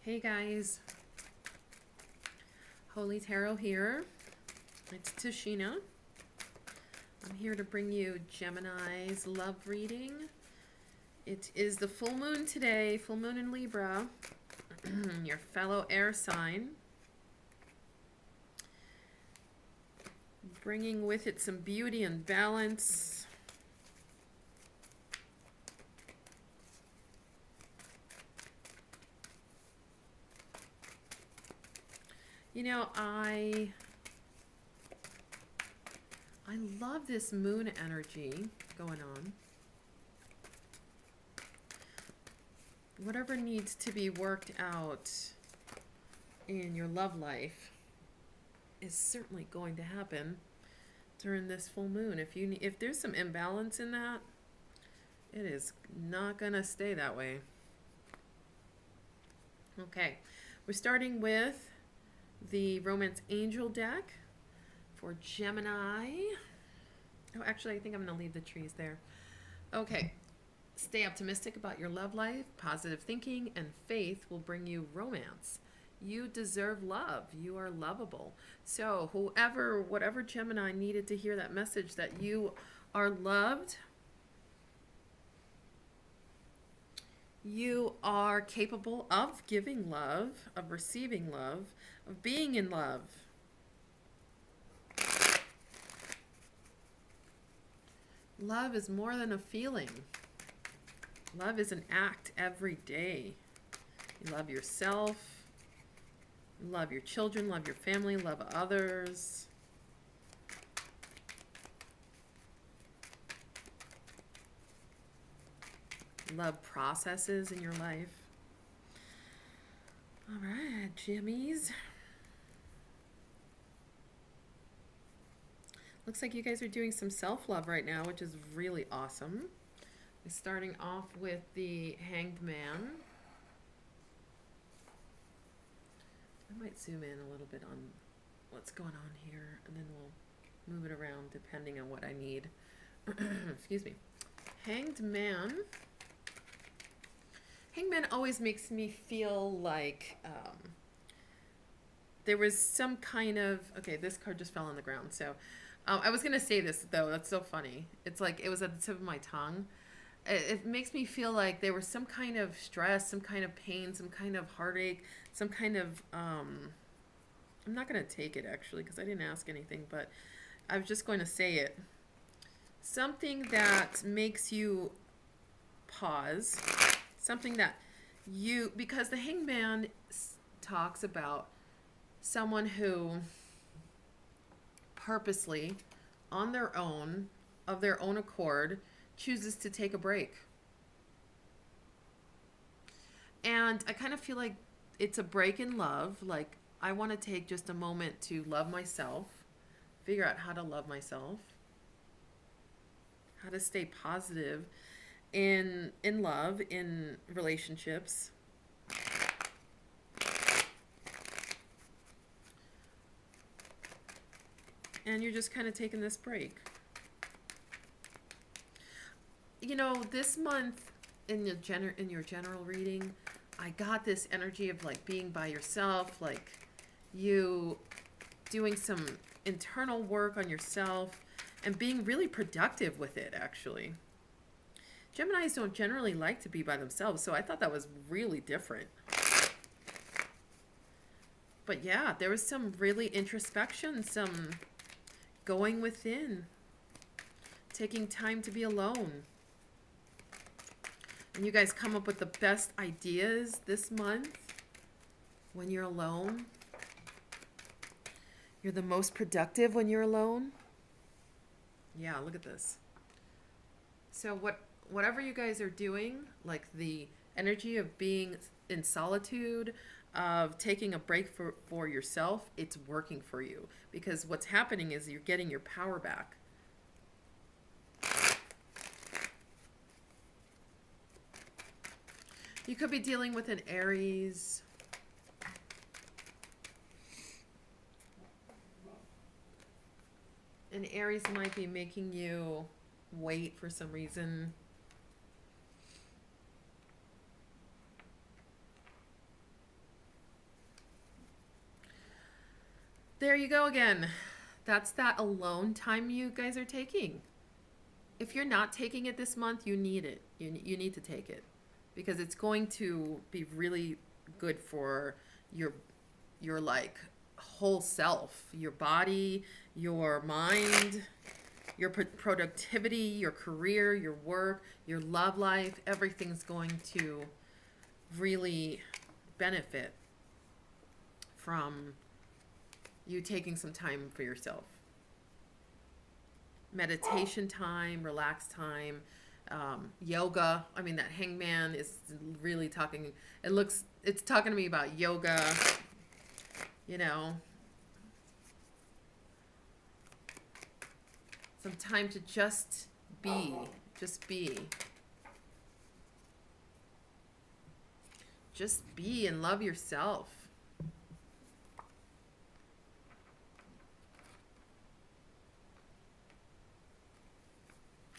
Hey guys, Holy Tarot here. It's Tashina. I'm here to bring you Gemini's love reading. It is the full moon today, full moon in Libra, your fellow air sign. Bringing with it some beauty and balance. You know, I love this moon energy going on. Whatever needs to be worked out in your love life is certainly going to happen during this full moon. If there's some imbalance in that, it is not going to stay that way. Okay, we're starting with the Romance Angel deck for Gemini. Oh, actually, I think I'm going to leave the trees there. Okay. Stay optimistic about your love life. Positive thinking and faith will bring you romance. You deserve love. You are lovable. So whatever Gemini needed to hear that message that you are loved, you are capable of giving love, of receiving love, of being in love. Love is more than a feeling. Love is an act every day. You love yourself, love your children, love your family, love others. Love processes in your life. All right, Jimmies. Looks like you guys are doing some self-love right now, which is really awesome. We're starting off with the Hanged Man. I might zoom in a little bit on what's going on here, and then we'll move it around depending on what I need. Excuse me. Hanged Man. Hanged Man always makes me feel like there was some kind of... Okay, this card just fell on the ground, so... I was going to say this, though. That's so funny. It's like it was at the tip of my tongue. It makes me feel like there was some kind of stress, some kind of pain, some kind of heartache, some kind of... I'm not going to take it, actually, because I didn't ask anything, but I was just going to say it. Something that makes you pause. Something that you... Because the Hanged Man talks about someone who... purposely, on their own, of their own accord, chooses to take a break. And I kind of feel like it's a break in love. Like, I want to take just a moment to love myself, figure out how to love myself, how to stay positive in love, in relationships. And you're just kind of taking this break. You know, this month in your general reading, I got this energy of like being by yourself, like you doing some internal work on yourself and being really productive with it, actually. Geminis don't generally like to be by themselves, so I thought that was really different. But yeah, there was some really introspection, some going within, taking time to be alone. And you guys come up with the best ideas this month when you're alone. You're the most productive when you're alone. Yeah, look at this. So whatever you guys are doing, like the energy of being in solitude, of taking a break for yourself, it's working for you. Because what's happening is you're getting your power back. You could be dealing with an Aries. An Aries might be making you wait for some reason. There you go again. That's that alone time you guys are taking. If you're not taking it this month, you need it. You need to take it because it's going to be really good for your like whole self, your body, your mind, your productivity, your career, your work, your love life. Everything's going to really benefit from you taking some time for yourself. Meditation time, relax time, yoga. I mean, that hangman is really talking. It's talking to me about yoga, you know, some time to just be, just be. Just be and love yourself.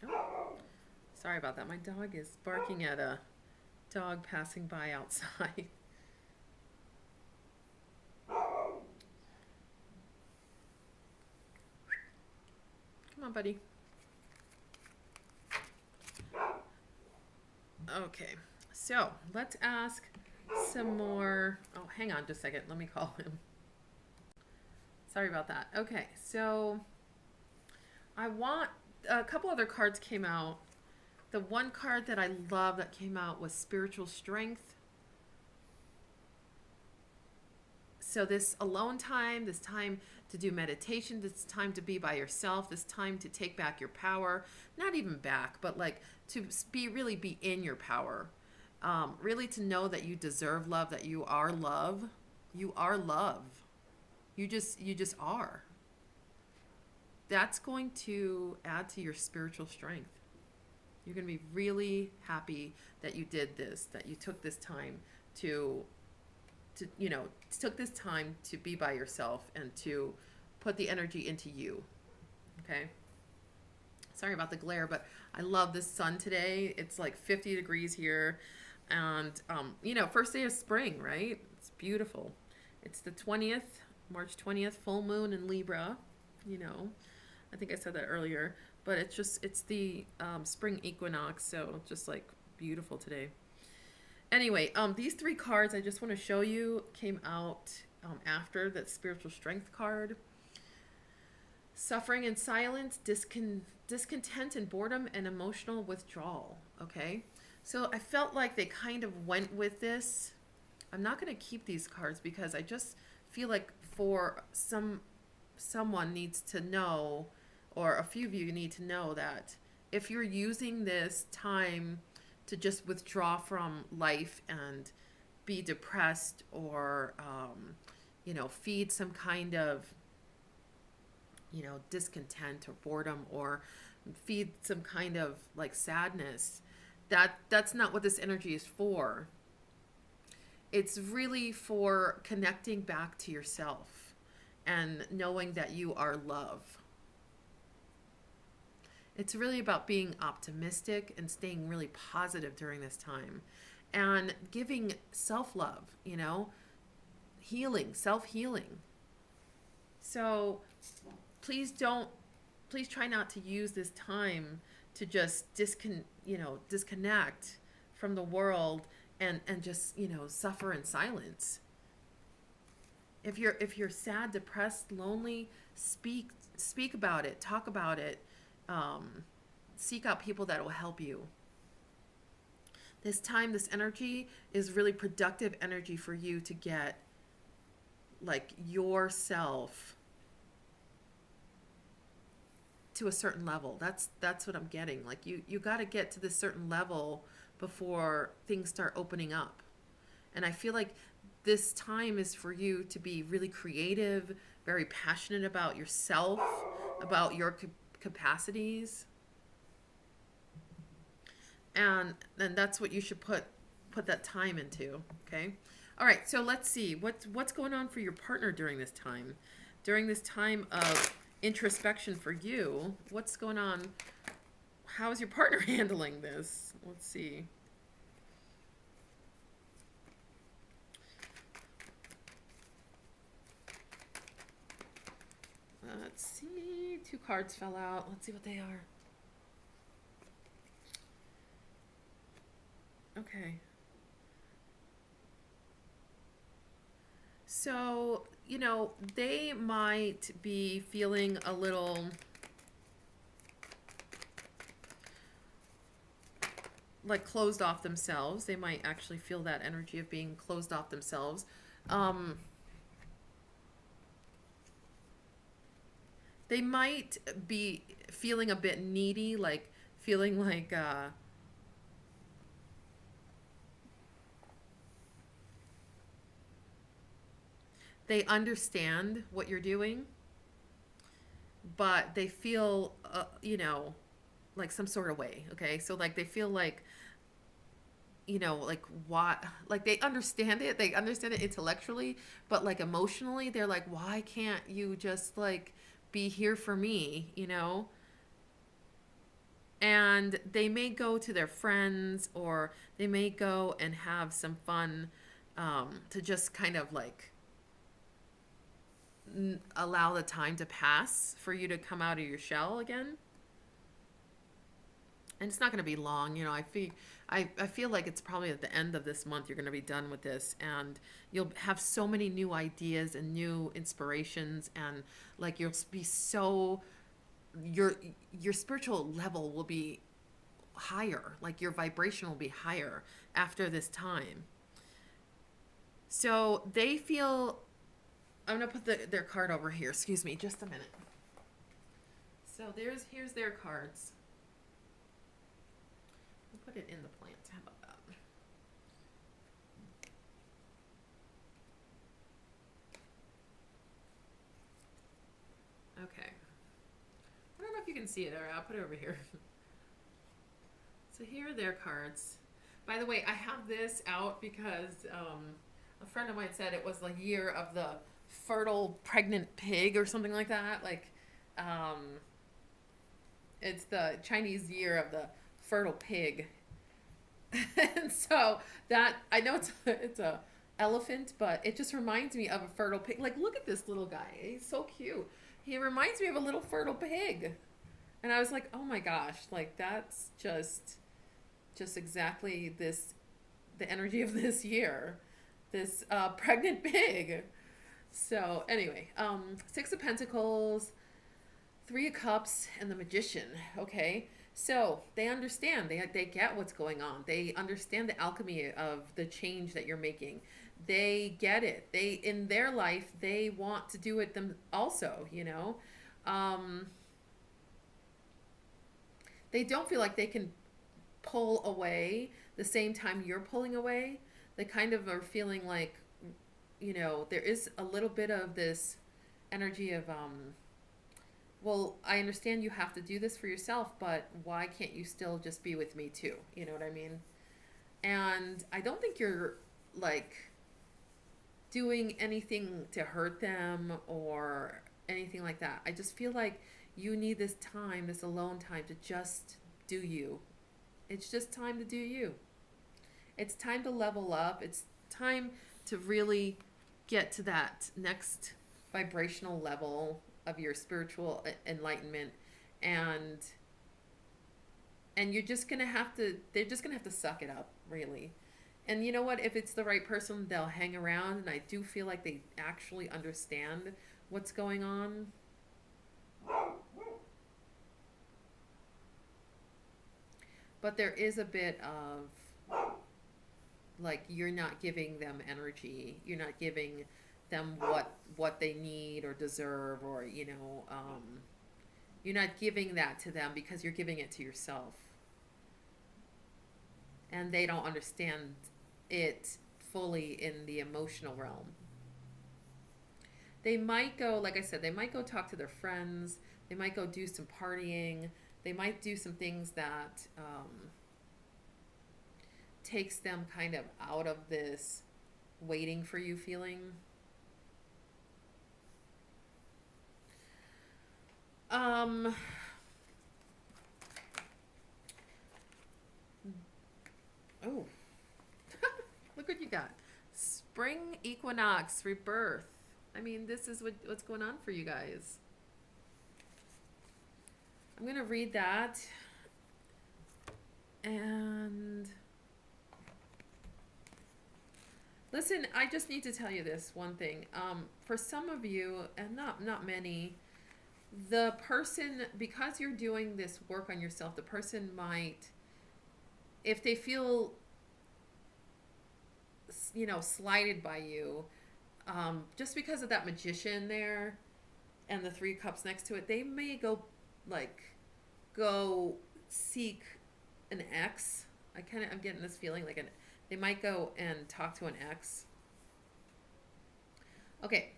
Oh, sorry about that. My dog is barking at a dog passing by outside. Come on, buddy. Okay, so let's ask some more. Oh, hang on just a second. Let me call him. Sorry about that. Okay, so I want a couple other cards came out. The one card that I love that came out was Spiritual Strength. So this alone time, this time to do meditation, this time to be by yourself, this time to take back your power, not even back, but like to really be in your power. Really to know that you deserve love, that you are love. You are love. You just are. That's going to add to your spiritual strength. You're going to be really happy that you did this, that you took this time to took this time to be by yourself and to put the energy into you. Okay. Sorry about the glare, but I love this sun today. It's like 50 degrees here. And, first day of spring, right? It's beautiful. It's the 20th, March 20th, full moon in Libra. I think I said that earlier, but it's the spring equinox. So just like beautiful today. Anyway, these three cards I just want to show you came out after that spiritual strength card. Suffering and silence, discontent and boredom, and emotional withdrawal. Okay, so I felt like they kind of went with this. I'm not going to keep these cards because I just feel like for someone needs to know, or a few of you need to know that if you're using this time to just withdraw from life and be depressed or, feed some kind of, discontent or boredom or feed some kind of like sadness, that's not what this energy is for. It's really for connecting back to yourself and knowing that you are love. It's really about being optimistic and staying really positive during this time and giving self-love, healing, self-healing. So please try not to use this time to just disconnect from the world and just, suffer in silence. If you're sad, depressed, lonely, speak about it, talk about it. Seek out people that will help you. This time, this energy is really productive energy for you to get like yourself to a certain level. That's what I'm getting. Like you got to get to this certain level before things start opening up. And I feel like this time is for you to be really creative, very passionate about yourself, about your capacities, and that's what you should put that time into. Okay, all right, so let's see what's going on for your partner during this time of introspection for you. What's going on? How is your partner handling this? Let's see. Let's see. Two cards fell out. Let's see what they are. Okay. So, they might be feeling a little like closed off themselves. They might actually feel that energy of being closed off themselves. Um, they might be feeling a bit needy, like feeling like they understand what you're doing, but they feel, like some sort of way. Okay, so like they feel like, like what, like they understand it intellectually, but like emotionally, they're like, why can't you just like be here for me, And they may go to their friends, or they may go and have some fun, to just kind of like allow the time to pass for you to come out of your shell again. And it's not going to be long. I feel like it's probably at the end of this month you're going to be done with this, and you'll have so many new ideas and new inspirations, and like you'll be so your spiritual level will be higher, like your vibration will be higher after this time. So they feel, I'm going to put their card over here. Excuse me, just a minute. So here's their cards. I'll put it in the plant. How about that? Okay. I don't know if you can see it, or I'll put it over here. So here are their cards. By the way, I have this out because a friend of mine said it was the year of the fertile pregnant pig or something like that. Like, it's the Chinese year of the fertile pig. And so that, I know it's a elephant, but it just reminds me of a fertile pig. Like, look at this little guy. He's so cute. He reminds me of a little fertile pig. And I was like, oh my gosh, like that's just exactly the energy of this year, this pregnant pig. So anyway, Six of Pentacles, Three of Cups, and the Magician. Okay, so they understand. They get what's going on. They understand the alchemy of the change that you're making. They get it. They, in their life, they want to do it them also. They don't feel like they can pull away the same time you're pulling away. They kind of are feeling like, there is a little bit of this energy of, well, I understand you have to do this for yourself, but why can't you still just be with me too? You know what I mean? And I don't think you're like doing anything to hurt them or anything like that. I just feel like you need this time, this alone time, to just do you. It's just time to do you. It's time to level up. It's time to really get to that next vibrational level of your spiritual enlightenment, and you're just gonna have to, they're just gonna have to suck it up, really. And you know what, if it's the right person, they'll hang around, and I do feel like they actually understand what's going on. But there is a bit of like, you're not giving them energy, you're not giving them what they need or deserve, or you're not giving that to them because you're giving it to yourself, and they don't understand it fully in the emotional realm. They might go, like I said, they might go talk to their friends, they might go do some partying, they might do some things that takes them kind of out of this waiting for you feeling. Oh, look what you got. Spring equinox, rebirth. I mean, this is what's going on for you guys. I'm going to read that. And listen, I just need to tell you this one thing. For some of you, and not many, the person, because you're doing this work on yourself, the person might, if they feel, slighted by you, just because of that magician there and the 3 cups next to it, they may go seek an ex. I'm getting this feeling like they might go and talk to an ex. Okay,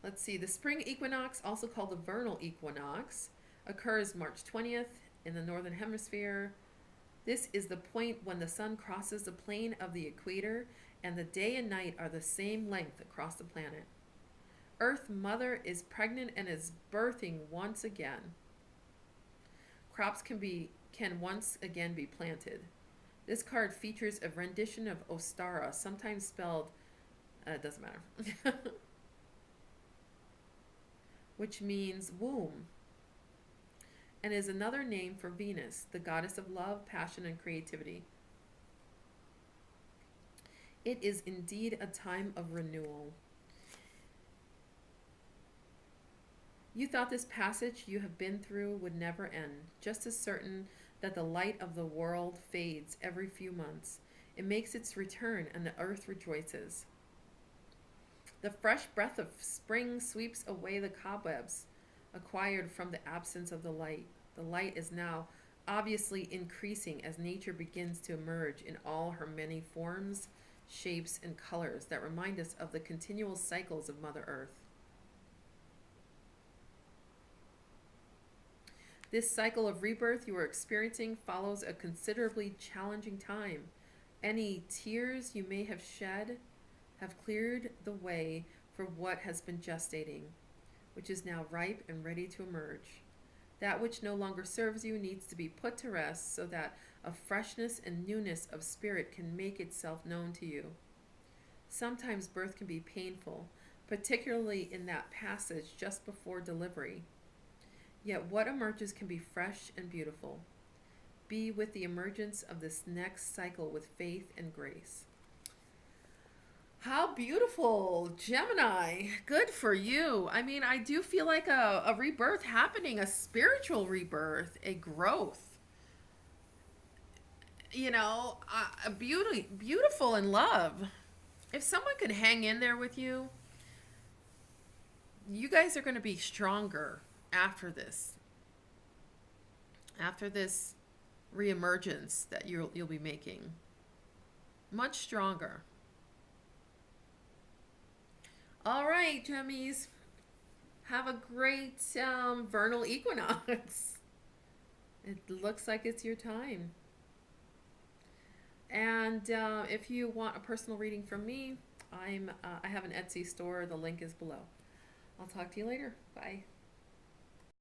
let's see. The spring equinox, also called the vernal equinox, occurs March 20th in the northern hemisphere. This is the point when the sun crosses the plane of the equator and the day and night are the same length across the planet. Earth Mother is pregnant and is birthing once again. Crops can once again be planted. This card features a rendition of Ostara, sometimes spelled, it doesn't matter, which means womb, and is another name for Venus, the goddess of love, passion, and creativity. It is indeed a time of renewal. You thought this passage you have been through would never end, just as certain that the light of the world fades every few months. It makes its return and the earth rejoices. The fresh breath of spring sweeps away the cobwebs acquired from the absence of the light. The light is now obviously increasing as nature begins to emerge in all her many forms, shapes, and colors that remind us of the continual cycles of Mother Earth. This cycle of rebirth you are experiencing follows a considerably challenging time. Any tears you may have shed have cleared the way for what has been gestating, which is now ripe and ready to emerge. That which no longer serves you needs to be put to rest so that a freshness and newness of spirit can make itself known to you. Sometimes birth can be painful, particularly in that passage just before delivery. Yet what emerges can be fresh and beautiful. Be with the emergence of this next cycle with faith and grace. How beautiful, Gemini. Good for you. I mean, I do feel like a rebirth happening, a spiritual rebirth, a growth. A beautiful in love. If someone could hang in there with you, you guys are going to be stronger after this reemergence that you'll be making. Much stronger. All right, Gemmies. Have a great vernal equinox. It looks like it's your time. And if you want a personal reading from me, I have an Etsy store. The link is below. I'll talk to you later. Bye.